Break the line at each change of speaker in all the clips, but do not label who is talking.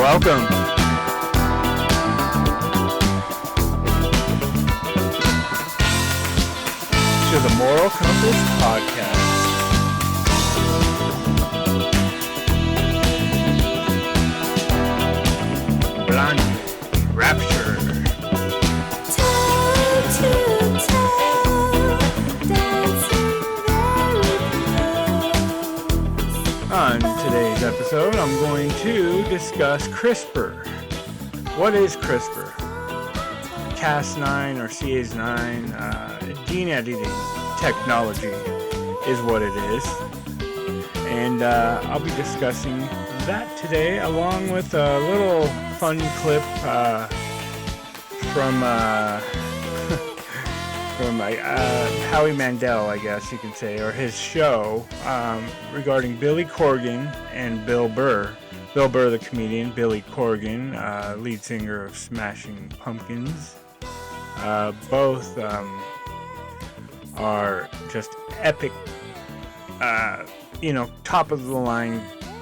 welcome. To the Moral Compass Podcast. Blondie, Rapture. On today's episode, I'm going to discuss CRISPR. What is CRISPR? Cas9 or Cas9 gene editing technology is what it is. And I'll be discussing that today along with a little fun clip from Howie Mandel, I guess you can say, or his show regarding Billy Corgan and Bill Burr. Bill Burr, the comedian, Billy Corgan, lead singer of Smashing Pumpkins. Both are just epic, top of the line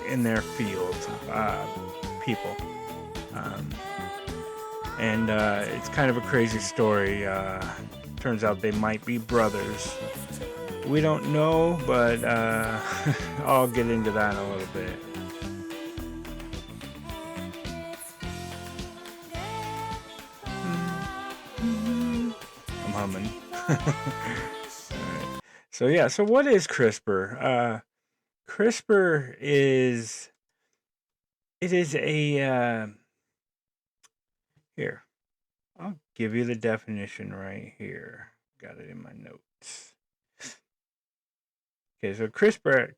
in their field people. And it's kind of a crazy story. Turns out they might be brothers. We don't know, but I'll get into that in a little bit. I'm humming. Right. So what is CRISPR? CRISPR is a here. I'll give you the definition right here. Got it in my notes. Okay, so CRISPR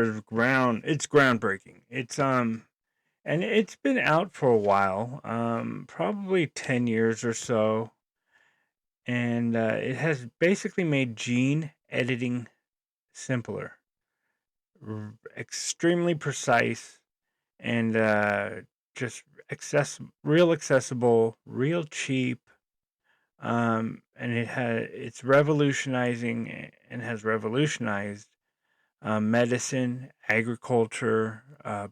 is groundbreaking. It's and it's been out for a while, probably 10 years or so. And it has basically made gene editing simpler, extremely precise, and just real accessible, real cheap, and it's revolutionizing and has revolutionized medicine, agriculture,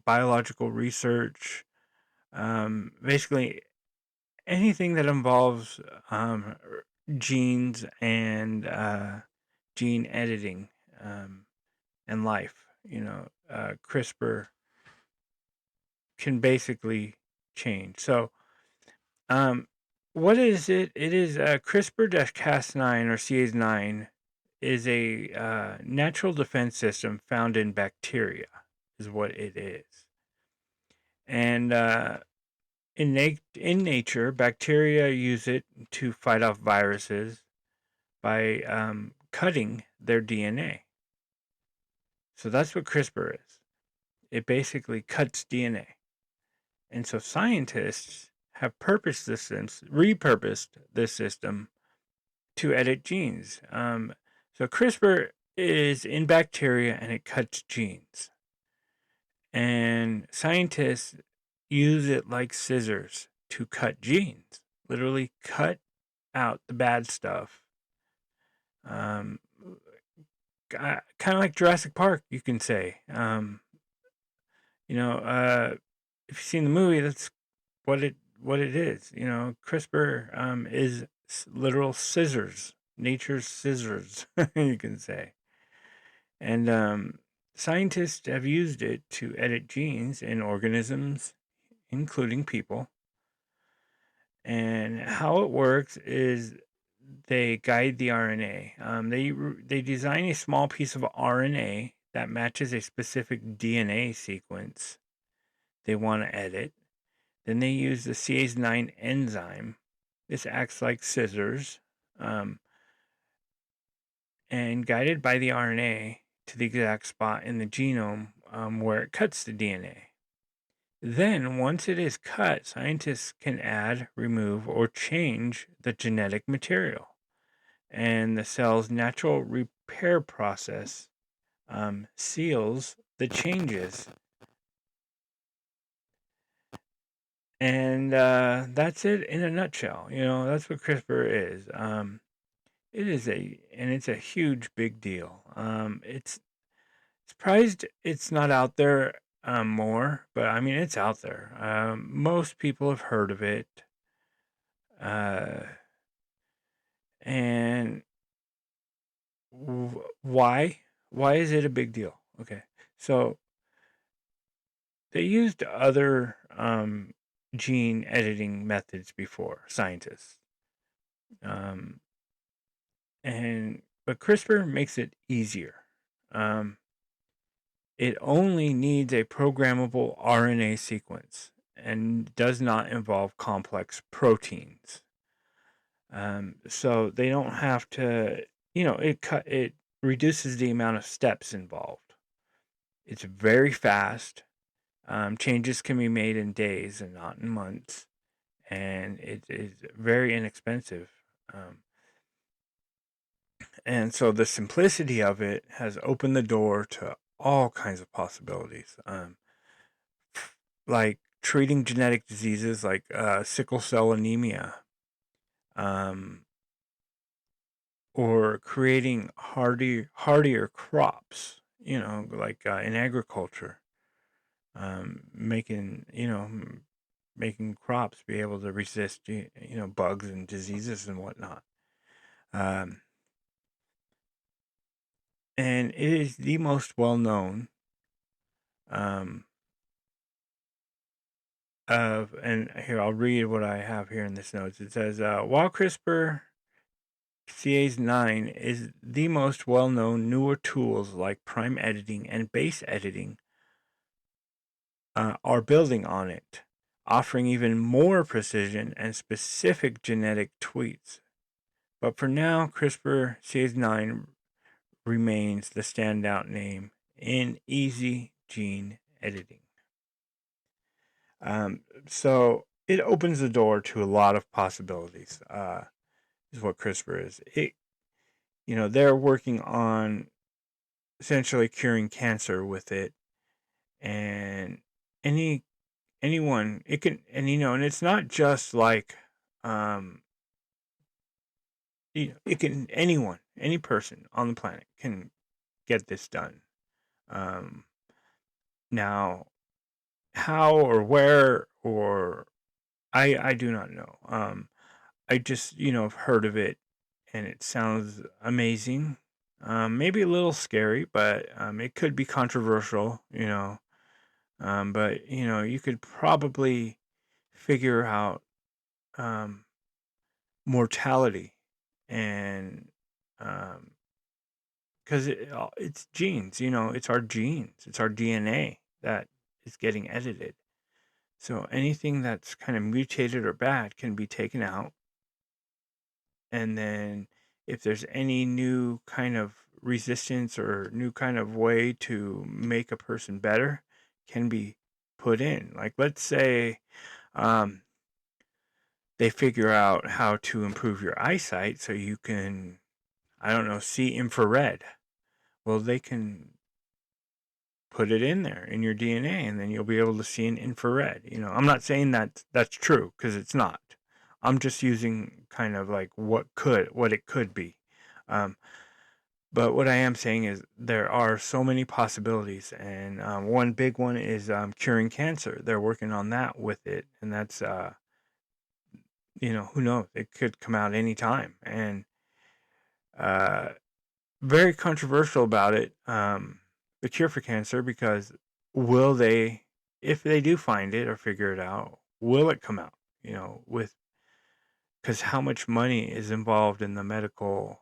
biological research, basically anything that involves genes and gene editing and life. CRISPR can basically change. So, what is it? It is CRISPR-Cas9 or Cas9 is a natural defense system found in bacteria, is what it is. And in nature, bacteria use it to fight off viruses by cutting their DNA. So that's what CRISPR is. It basically cuts DNA. And so scientists have repurposed this system to edit genes. So CRISPR is in bacteria and it cuts genes. And scientists use it like scissors to cut genes. Literally cut out the bad stuff. Kind of like Jurassic Park, you can say. If you've seen the movie, that's what it is. CRISPR is literal scissors, nature's scissors, you can say. And scientists have used it to edit genes in organisms, including people. And how it works is they guide the RNA. They design a small piece of RNA that matches a specific DNA sequence they want to edit. Then they use the Cas9 enzyme. This acts like scissors, and guided by the RNA to the exact spot in the genome where it cuts the DNA. Then, once it is cut, scientists can add, remove, or change the genetic material. And the cell's natural repair process seals the changes. And that's it in a nutshell. That's what CRISPR is. It's a huge, big deal. It's surprised it's not out there more, but I mean, it's out there. Most people have heard of it. Uh, and why? Why is it a big deal? Okay. So they used other gene editing methods before, scientists. Um, but CRISPR makes it easier. Um, it only needs a programmable RNA sequence and does not involve complex proteins. So they don't have to, it reduces the amount of steps involved. It's very fast. Changes can be made in days and not in months, and it is very inexpensive. Um, and so the simplicity of it has opened the door to all kinds of possibilities, like treating genetic diseases like sickle cell anemia, um, or creating hardier crops. Like in agriculture, making crops be able to resist bugs and diseases and whatnot. Um, and it is the most well known um, and here I'll read what I have here in this notes. It says, while CRISPR Cas9 is the most well known, newer tools like prime editing and base editing are building on it, offering even more precision and specific genetic tweaks. But for now, CRISPR Cas9 remains the standout name in easy gene editing. So it opens the door to a lot of possibilities. Is what CRISPR is. They're working on essentially curing cancer with it, and anyone it can, and it's not just like, it can any person on the planet can get this done. Now, how or where or I do not know. I just have heard of it, and it sounds amazing. Maybe a little scary, but it could be controversial. But you could probably figure out mortality, and because it's genes. It's our genes. It's our DNA that is getting edited. So anything that's kind of mutated or bad can be taken out. And then if there's any new kind of resistance or new kind of way to make a person better, can be put in. Like, let's say they figure out how to improve your eyesight so you can, I don't know, see infrared. Well, they can put it in there in your DNA, and then you'll be able to see in infrared. I'm not saying that that's true, because it's not. I'm just using kind of like what it could be. But what I am saying is there are so many possibilities, and one big one is curing cancer. They're working on that with it, and that's who knows? It could come out anytime, and very controversial about it. The cure for cancer, because will they, if they do find it or figure it out, will it come out? Because how much money is involved in the medical,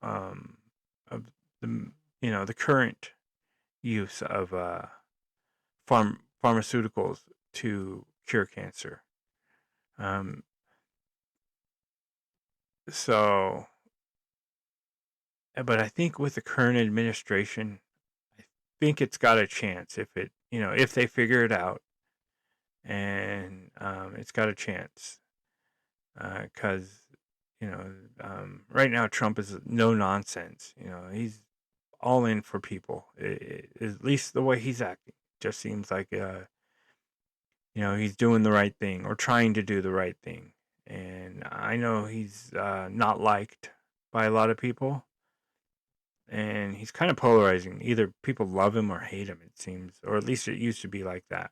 of the current use of pharmaceuticals to cure cancer. So, but I think with the current administration, I think it's got a chance if they figure it out, and it's got a chance, because right now Trump is no nonsense. He's all in for people. At least the way he's acting just seems like he's doing the right thing or trying to do the right thing. And I know he's not liked by a lot of people, and he's kind of polarizing. Either people love him or hate him, it seems, or at least it used to be like that.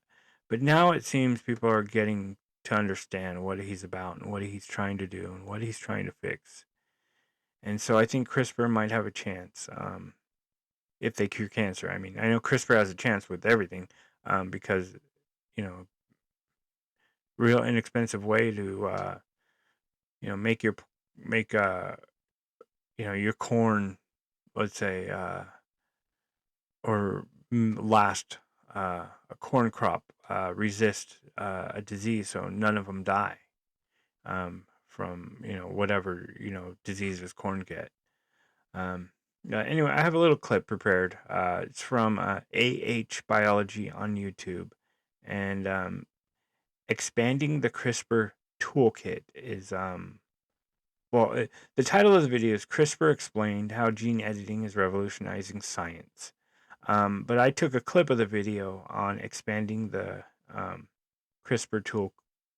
But now it seems people are getting to understand what he's about and what he's trying to do and what he's trying to fix. And so I think CRISPR might have a chance if they cure cancer. I mean, I know CRISPR has a chance with everything because, you know, real inexpensive way to, make your corn, let's say, or last a corn crop resist a disease, so none of them die from whatever diseases corn get. Anyway, I have a little clip prepared. It's from Biology on YouTube, and expanding the CRISPR toolkit is the title of the video is CRISPR Explained: How Gene Editing is Revolutionizing Science. But I took a clip of the video on expanding the CRISPR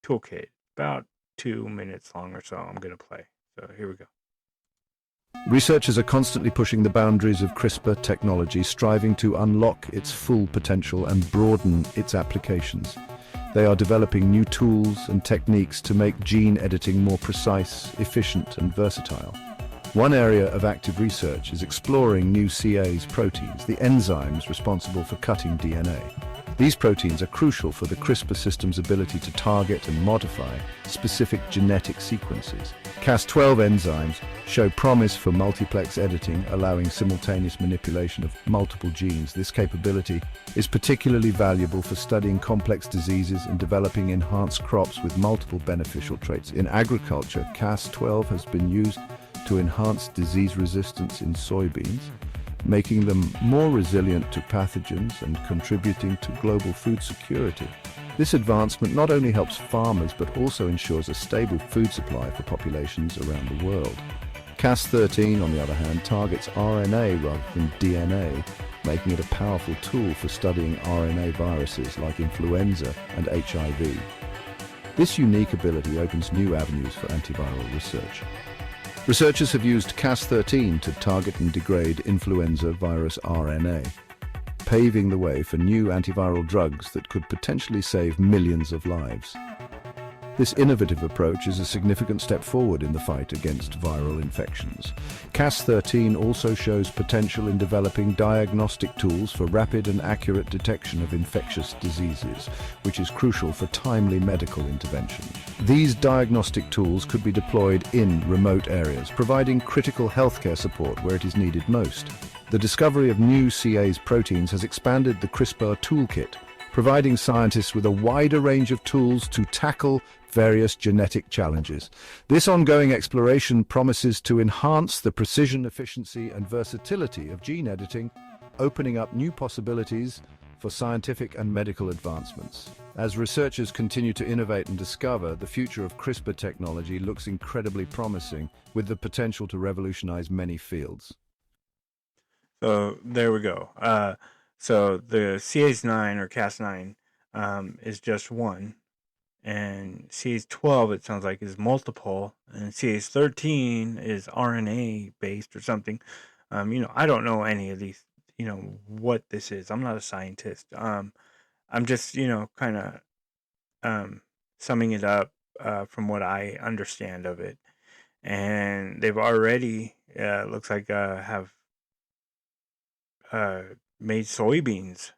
toolkit, about 2 minutes long or so. I'm going to play. So here we go.
Researchers are constantly pushing the boundaries of CRISPR technology, striving to unlock its full potential and broaden its applications. They are developing new tools and techniques to make gene editing more precise, efficient, and versatile. One area of active research is exploring new CA's proteins, the enzymes responsible for cutting DNA. These proteins are crucial for the CRISPR system's ability to target and modify specific genetic sequences. Cas12 enzymes show promise for multiplex editing, allowing simultaneous manipulation of multiple genes. This capability is particularly valuable for studying complex diseases and developing enhanced crops with multiple beneficial traits. In agriculture, Cas12 has been used to enhance disease resistance in soybeans, making them more resilient to pathogens and contributing to global food security. This advancement not only helps farmers but also ensures a stable food supply for populations around the world. Cas13, on the other hand, targets RNA rather than DNA, making it a powerful tool for studying RNA viruses like influenza and HIV. This unique ability opens new avenues for antiviral research. Researchers have used Cas13 to target and degrade influenza virus RNA, paving the way for new antiviral drugs that could potentially save millions of lives. This innovative approach is a significant step forward in the fight against viral infections. Cas13 also shows potential in developing diagnostic tools for rapid and accurate detection of infectious diseases, which is crucial for timely medical intervention. These diagnostic tools could be deployed in remote areas, providing critical healthcare support where it is needed most. The discovery of new CA's proteins has expanded the CRISPR toolkit, providing scientists with a wider range of tools to tackle various genetic challenges. This ongoing exploration promises to enhance the precision, efficiency, and versatility of gene editing, opening up new possibilities for scientific and medical advancements. As researchers continue to innovate and discover, the future of CRISPR technology looks incredibly promising, with the potential to revolutionize many fields.
So there we go. So the CAs9 or Cas9 is just one, and CAs12 it sounds like is multiple, and CAs13 is RNA based or something. I don't know any of these. What this is. I'm not a scientist. I'm just kind of summing it up from what I understand of it, and they've already looks like have made soybeans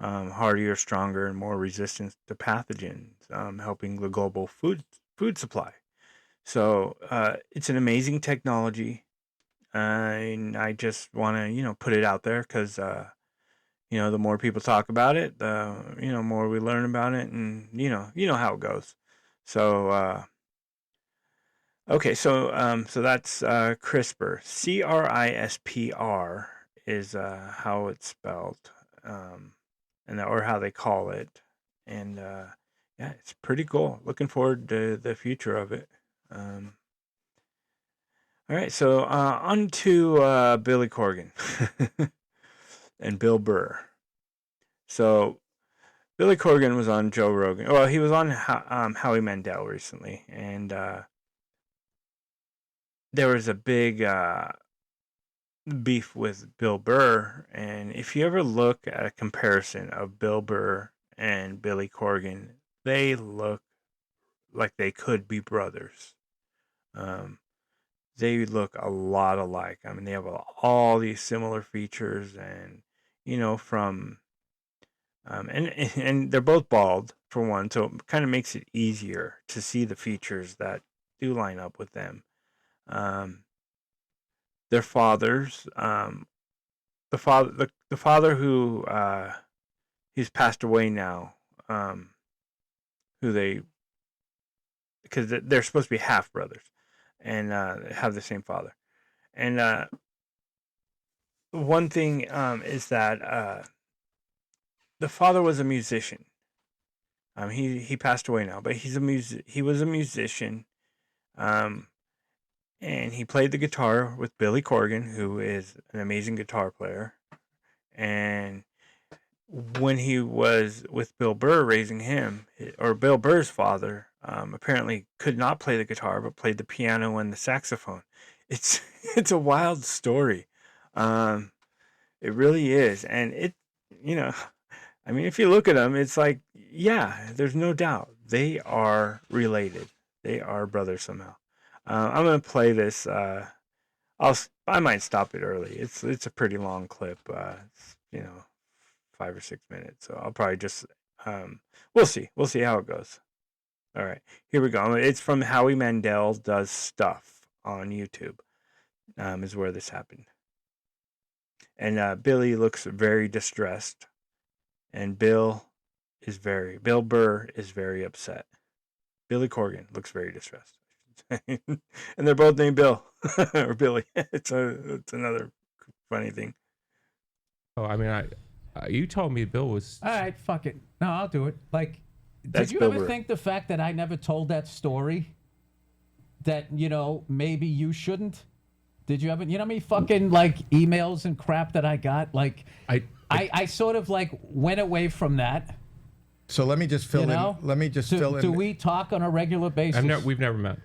hardier, stronger, and more resistant to pathogens, helping the global food supply. So it's an amazing technology, and I just want to put it out there because the more people talk about it, the more we learn about it, and you know how it goes. So okay, so that's CRISPR, CRISPR is how it's spelled, or how they call it, and yeah, it's pretty cool. Looking forward to the future of it. All right, so on to Billy Corgan and Bill Burr. So Billy Corgan was on Joe Rogan. Well, he was on Howie Mandel recently, and there was a big beef with Bill Burr, and if you ever look at a comparison of Bill Burr and Billy Corgan, they look like they could be brothers. They look a lot alike. I mean, they have all these similar features, and from and they're both bald for one, so it kind of makes it easier to see the features that do line up with them. Their fathers, the father who he's passed away now, who they because they're supposed to be half brothers and have the same father. And one thing is that the father was a musician. He passed away now, but he was a musician. And he played the guitar with Billy Corgan, who is an amazing guitar player. And when he was with Bill Burr raising him, or Bill Burr's father, apparently could not play the guitar, but played the piano and the saxophone. It's a wild story. It really is. And I mean, if you look at them, it's like, yeah, there's no doubt. They are related. They are brothers somehow. I'm going to play this. I might stop it early. It's a pretty long clip. It's, 5 or 6 minutes. So I'll probably just, we'll see. We'll see how it goes. All right, here we go. It's from Howie Mandel Does Stuff on YouTube, is where this happened. And Billy looks very distressed. And Bill Burr is very upset. Billy Corgan looks very distressed. And they're both named Bill or Billy. It's another funny thing.
Oh, I mean, you told me Bill was.
All right, fuck it. No, I'll do it. Like,
That's
did you
Bill
ever
Burr.
think the fact that I never told that story, that maybe you shouldn't? Did you ever? You know how many fucking like emails and crap that I got? Like, I sort of like went away from that.
So let me just fill in. Let me just fill in.
Do we talk on a regular basis?
We've never met.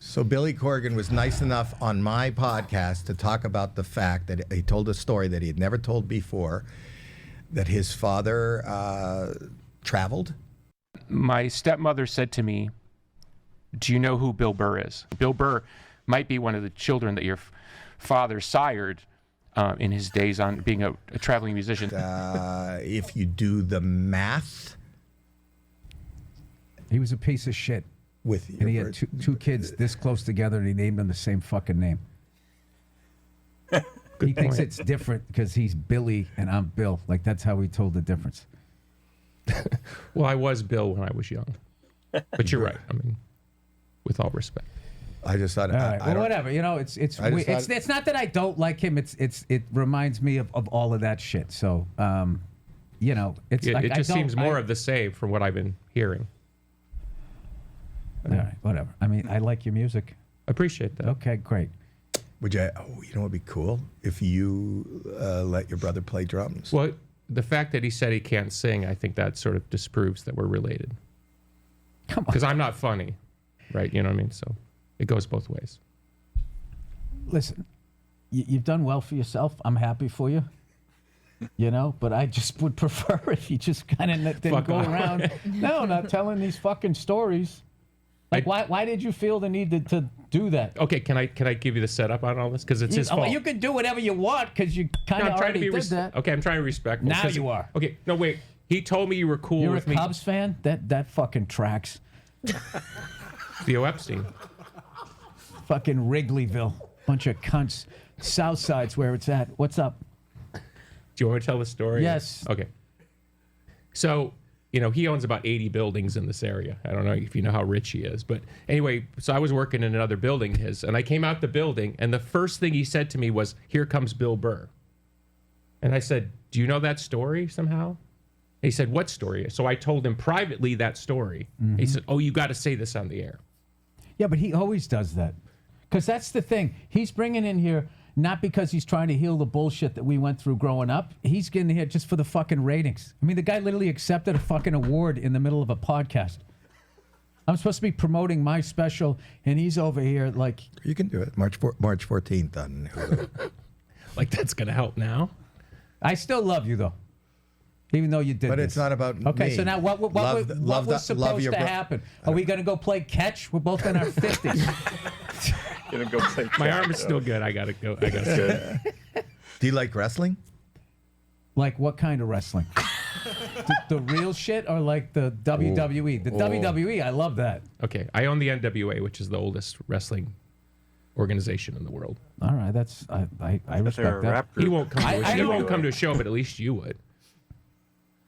So Billy Corgan was nice enough on my podcast to talk about the fact that he told a story that he had never told before, that his father traveled.
My stepmother said to me, "Do you know who Bill Burr is? Bill Burr might be one of the children that your father sired in his days on being a traveling musician."
If you do the math,
He was a piece of shit.
with your
And he had
words,
two kids this close together, and he named them the same fucking name. He thinks it's different because he's Billy and I'm Bill. Like, that's how he told the difference.
Well, I was Bill when I was young, but you're right. I mean, with all respect.
I just thought.
All right,
I
well,
don't-
whatever. It's
I just
it's not that I don't like him. It reminds me of all of that shit. So, it's like
It just seems more of the same from what I've been hearing.
All right, whatever. I mean, I like your music.
Appreciate that.
Okay, great.
Would you? Oh, you know what'd be cool if you let your brother play drums.
Well, the fact that he said he can't sing, I think that sort of disproves that we're related.
Come on.
Because I'm not funny, right? You know what I mean? So it goes both ways.
Listen, you've done well for yourself. I'm happy for you. But I just would prefer if you just kind of didn't
Fuck
go
off.
around. No, not telling these fucking stories. Like, why did you feel the need to do that?
Okay, can I give you the setup on all this? Because it's his fault.
You can do whatever you want because you kind of already did that.
Okay, I'm trying to be respectful.
Now
'cause-
you are.
Okay, no, wait. He told me you were cool
You're a
with me.
Cubs fan? That fucking tracks.
Theo Epstein.
Fucking Wrigleyville. Bunch of cunts. Southside's where it's at. What's up?
Do you want me to tell the story?
Yes.
Okay. So, he owns about 80 buildings in this area. I don't know if you know how rich he is. But anyway, so I was working in another building, and I came out the building, and the first thing he said to me was, "Here comes Bill Burr." And I said, "Do you know that story somehow?" And he said, "What story?" So I told him privately that story. He said, "Oh, you got to say this on the air."
Yeah, but he always does that. Because that's the thing. He's bringing in here not because he's trying to heal the bullshit that we went through growing up. He's getting here just for the fucking ratings. I mean, the guy literally accepted a fucking award in the middle of a podcast. I'm supposed to be promoting my special, and he's over here like...
You can do it. March 14th on Hulu.
Like that's gonna help now.
I still love you though, even though you did.
But
this.
it's not about
Okay,
me.
so now what was supposed to happen? Are we gonna go play catch? We're both in our 50s.
Gonna go play
My
catch,
arm is
though.
still good. I gotta go. I gotta go.
Do you like wrestling?
Like what kind of wrestling? the real shit or like the WWE? The WWE, I love that.
Okay, I own the NWA, which is the oldest wrestling organization in the world.
All right, that's I
They're
respect
a
that.
rap
He
group.
won't come. To
I
he won't
know.
come to a show, but at least you would.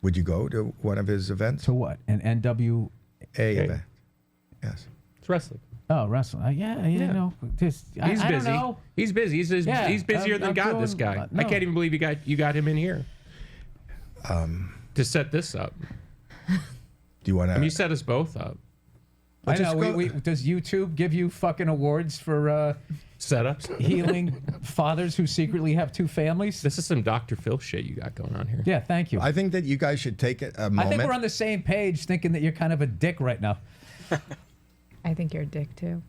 Would you go to one of his events?
To what? An NW?
Event. Yes.
It's wrestling.
Oh, wrestling. Yeah, you know, just
He's
I
busy.
don't know.
He's busy.
Yeah,
he's busier than
I'm
God. This
doing-
guy.
no.
I can't even believe you got him in here. To set this up.
Do you want
I mean, you
to?
set us both up.
I
just
know.
go-
Does YouTube give you fucking awards for
Setups.
healing fathers who secretly have two families?
This is some Dr. Phil shit you got going on here.
Yeah, thank you.
I think that you guys should take a moment.
I think we're on the same page, thinking that you're kind of a dick right now.
I think you're a dick too.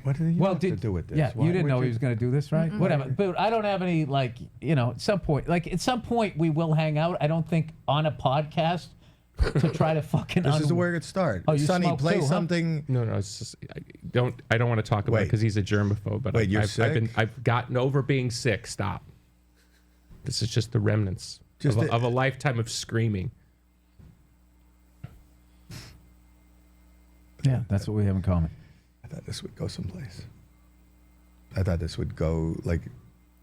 What do you have to do with this?
Yeah,
Why
you didn't
would
know he was going to do this, right? Whatever. But I don't have any, like, you know, at some point we will hang out. I don't think on a podcast to try to fucking.
This is where it starts.
Oh, you
Sonny,
smoke
play
too, huh?
something.
No, it's just I don't want to talk about it
Wait.
because he's a germaphobe. But
Wait, you're
I've gotten over being sick. Stop. This is just the remnants
Just
of a lifetime of screaming.
Yeah, that's what we have in common.
I thought this would go someplace. I thought this would go like.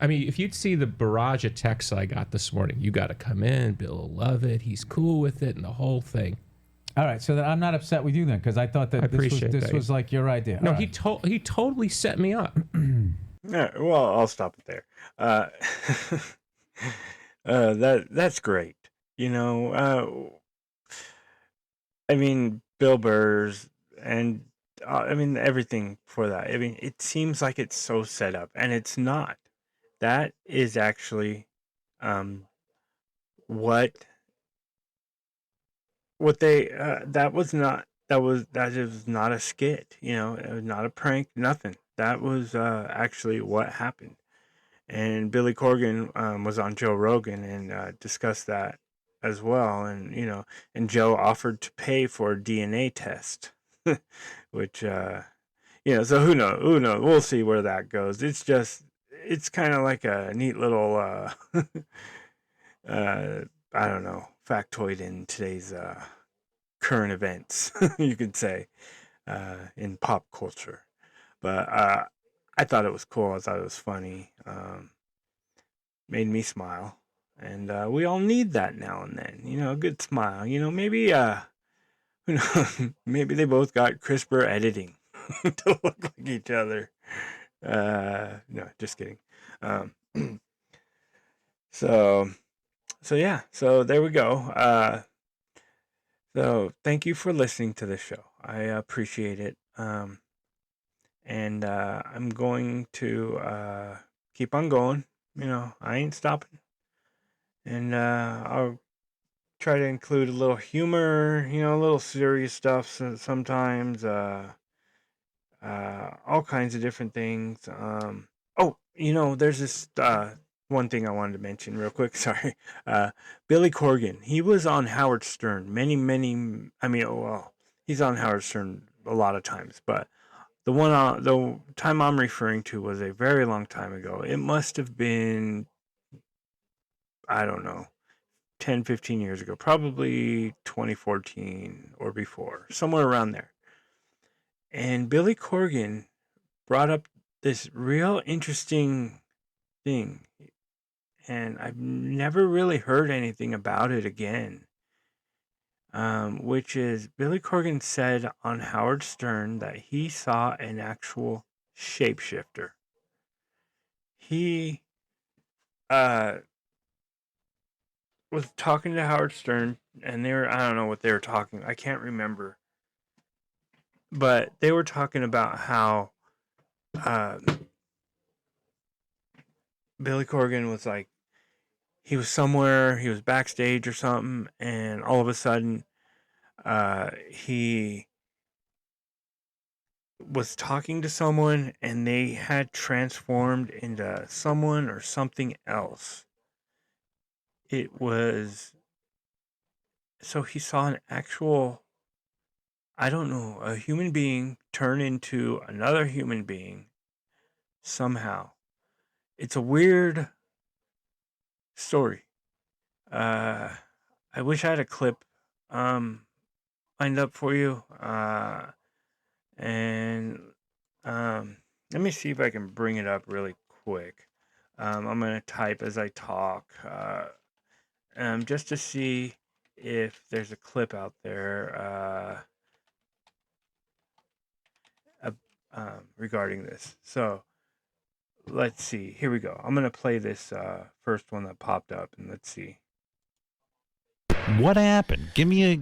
I mean, if you'd see the barrage of texts I got this morning, you got to come in. Bill will love it. He's cool with it, and the whole thing.
All right, so then I'm not upset with you then, because I thought that
I
this was
appreciate that.
was like your idea.
No,
All right.
he totally set me up.
Yeah, well, I'll stop it there. That's great. You know, I mean, Bill Burr's and I mean everything for that. I mean, it seems like it's so set up, and it's not. That is actually what they that is not a skit. You know, it was not a prank. Nothing. That was actually what happened. And Billy Corgan was on Joe Rogan and discussed that as well. And you know, and Joe offered to pay for a DNA test, which you know. So who knows? Who knows? We'll see where that goes. It's kind of like a neat little I don't know, factoid in today's current events, you could say, in pop culture. But I thought it was cool. I thought it was funny. Made me smile. And we all need that now and then. You know, a good smile. You know, maybe, who knows, maybe they both got Crispr editing to look like each other. No, just kidding. So yeah. So there we go. So thank you for listening to the show. I appreciate it. And I'm going to keep on going. You know, I ain't stopping. And I'll try to include a little humor, you know, a little serious stuff sometimes, all kinds of different things. Oh, you know, there's this one thing I wanted to mention real quick. Sorry. Billy Corgan, he was on Howard Stern he's on Howard Stern a lot of times, but the time I'm referring to was a very long time ago. It must have been, I don't know, 10, 15 years ago, probably 2014 or before, somewhere around there. And Billy Corgan brought up this real interesting thing, and I've never really heard anything about it again. Which is Billy Corgan said on Howard Stern that he saw an actual shapeshifter. He was talking to Howard Stern, and I don't know what they were talking. I can't remember. But they were talking about how Billy Corgan was like, he was somewhere, he was backstage or something, and all of a sudden, he was talking to someone and they had transformed into someone or something else. It was, so he saw an actual, I don't know, a human being turn into another human being somehow. It's a weird story. I wish I had a clip lined up for you. And let me see if I can bring it up really quick. I'm going to type as I talk just to see if there's a clip out there regarding this. So let's see. Here we go. I'm going to play this first one that popped up, and let's see.
What happened? Give me a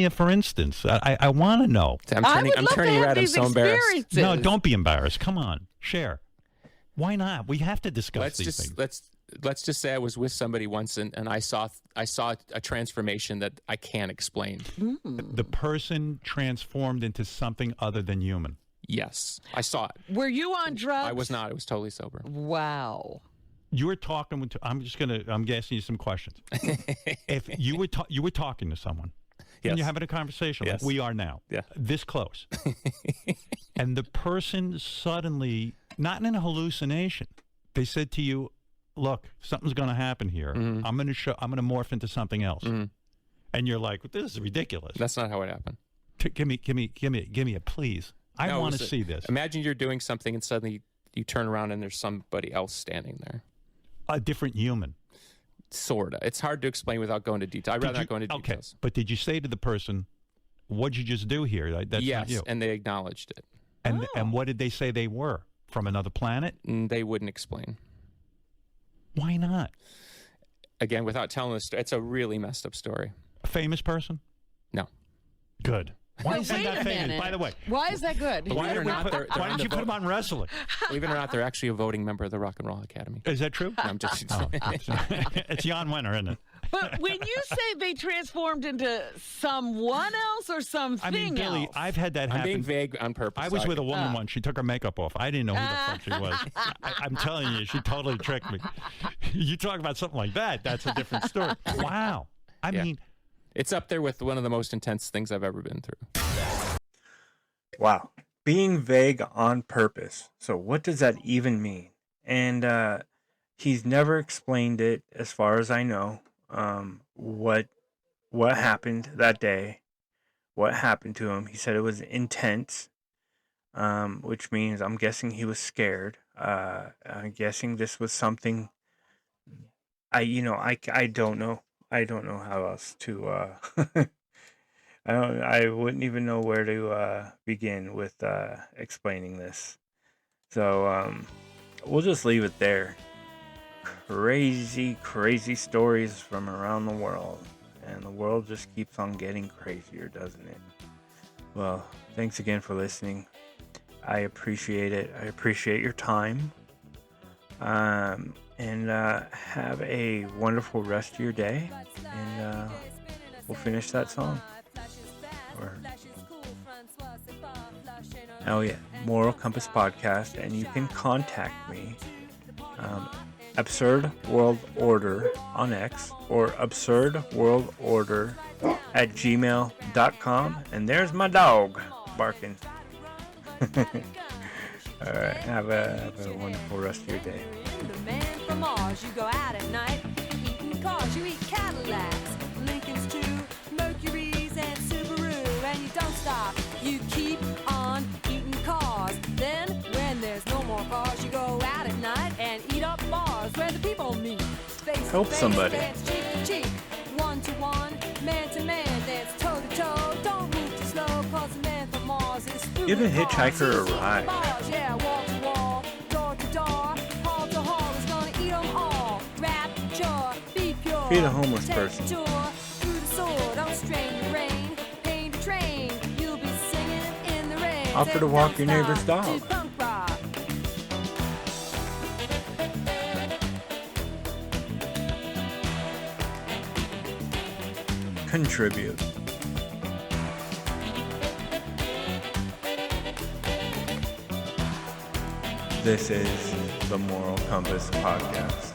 for instance. I want to know.
I'm turning red. I'm so embarrassed.
No, don't be embarrassed. Come on, share. Why not? We have to discuss these things.
Let's just say I was with somebody once and I saw a transformation that I can't explain.
The person transformed into something other than human.
Yes, I saw it.
Were you on drugs?
I was not. I was totally sober.
Wow.
You were talking with. I'm asking you some questions. If you were talking to someone, and you're having a conversation like we are now, this close, and the person suddenly, not in a hallucination, they said to you, "Look, something's going to happen here. I'm going to morph into something else," and you're like, "This is ridiculous."
That's not how it happened.
Give me a please. I want to see this.
Imagine you're doing something and suddenly you turn around and there's somebody else standing there.
A different human.
Sorta. It's hard to explain without going into detail. I'd rather not go into details.
But did you say to the person, "What'd you just do here? That's not you."
And they acknowledged it.
And what did they say they were? From another planet?
They wouldn't explain.
Why not?
Again, without telling the story, it's a really messed up story.
A famous person?
No.
Good. Why is
Wait
that
a
famous?
minute.
By the way,
Why is that good?
Believe it or not,
why didn't you put him on wrestling?
Believe it or not, they're actually a voting member of the Rock and Roll Academy.
Is that true?
No, I'm just.
It's Jan Wenner, isn't it?
But when you say they transformed into someone else or something
I mean, Billy,
else,
I've had that happen.
I'm being vague on purpose.
I was with a woman once. She took her makeup off. I didn't know who the fuck she was. I'm telling you, she totally tricked me. You talk about something like that, that's a different story. Wow. I mean,
it's up there with one of the most intense things I've ever been through.
Wow. Being vague on purpose. So what does that even mean? And he's never explained it as far as I know. What happened that day. What happened to him. He said it was intense. Which means I'm guessing he was scared. I'm guessing this was something I don't know. I don't know how else to I wouldn't even know where to begin with explaining this. So we'll just leave it there. Crazy, crazy stories from around the world. And the world just keeps on getting crazier, doesn't it? Well, thanks again for listening. I appreciate it. I appreciate your time. And have a wonderful rest of your day. And we'll finish that song. Oh yeah, Moral Compass Podcast, and you can contact me, Absurd World Order on X or absurdworldorder@gmail.com, and there's my dog barking. All right, have a wonderful rest of your day.
The man from Mars, you go out at night, eating cars, you eat Cadillacs, Lincolns too, Mercuries and Subaru, and you don't stop, you keep on eating cars. Then, when there's no more cars, you go out at night and eat up bars where the people meet. Face
Help
to face,
somebody.
dance cheek to cheek, one to one, man to man, dance toe to toe. Don't move too slow, cause the man from Mars is through
Give a
with cars.
hitchhiker a
He's
ride.
bars, yeah, wall to wall, door to door, hall to hall, is gonna eat them all. Rapture, be pure.
Feed a homeless
Take
person.
a tour through the sword, don't strain the rain, pain to train. You'll be singing in the rain.
Offer to walk your neighbor's dog.
To punk rock.
Contribute. This is the Moral Compass Podcast.